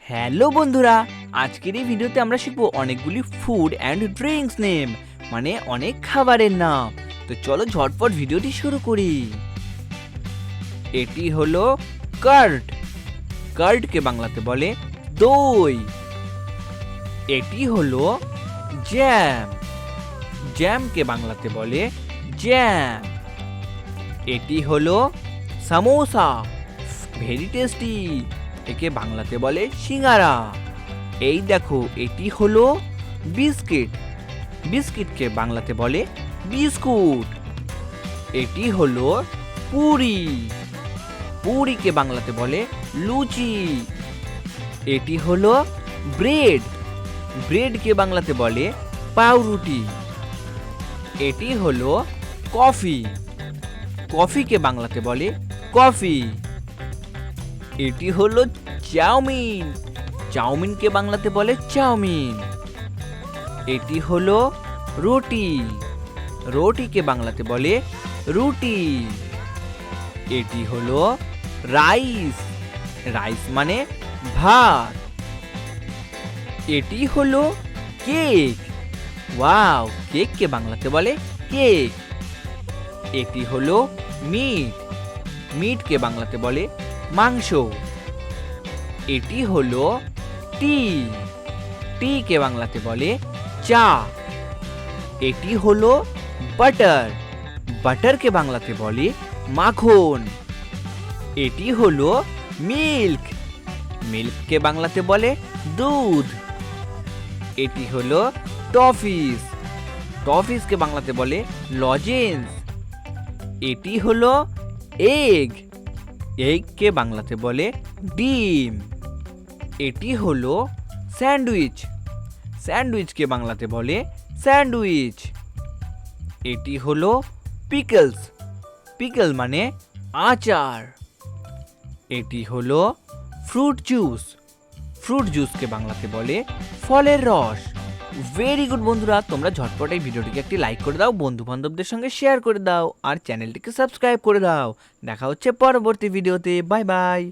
Hello বন্ধুরা, আজকের এই ভিডিওতে আমরা শিখবো অনেকগুলি ফুড অ্যান্ড ড্রিঙ্কস নেম, মানে অনেক খাবারের নাম। তো চলো ঝটপট ভিডিওটি শুরু করি। এটি হলো কার্ড। কার্ডকে বাংলাতে বলে দই। এটি হলো জ্যাম। জ্যামকে বাংলাতে বলে জ্যাম। এটি হলো সামোসা, ভেরি টেস্টি, একে বাংলাতে বলে সিঙ্গারা। এই দেখো, এটি হলো বিস্কিট। বিস্কিটকে বাংলাতে বলে বিস্কুট। এটি হলো পুরি। পুরিকে বাংলাতে বলে লুচি। এটি হলো ব্রেড। ব্রেডকে বাংলাতে বলে পাউরুটি। এটি হলো কফি। কফিকে বাংলাতে বলে কফি। এটি হলো চাউমিন। চাউমিনকে বাংলাতে বলে চাউমিন। এটি হলো রুটি। রুটিকে বাংলাতে বলে রুটি। এটি হলো রাইস। রাইস মানে ভাত। এটি হলো কেক। ওয়াও, কেককে বাংলাতে বলে কেক। এটি হলো মিট। মিটকে বাংলাতে বলে মাংস। এটি হলো টি। টিকে বাংলাতে বলে চা। এটি হলো বাটার। বাটারকে বাংলাতে বলে মাখন। এটি হলো মিল্ক। মিল্ককে বাংলাতে বলে দুধ। এটি হলো টফিস। টফিসকে বাংলাতে বলে লজেন্স। এটি হলো এগ। এগকে বাংলাতে বলে ডিম। এটি হলো স্যান্ডউইচ। স্যান্ডউইচকে বাংলাতে বলে স্যান্ডউইচ। এটি হলো পিকলস। পিকল মানে আচার। এটি হলো ফ্রুট জুস। ফ্রুট জুসকে বাংলাতে বলে ফলের রস। ভেরি গুড বন্ধুরা, তোমরা ঝটপট এই ভিডিওটিকে একটি লাইক করে দাও, বন্ধু বান্ধবদের সঙ্গে শেয়ার করে দাও, আর চ্যানেলটিকে সাবস্ক্রাইব করে দাও। দেখা হচ্ছে পরবর্তী ভিডিওতে। Bye bye.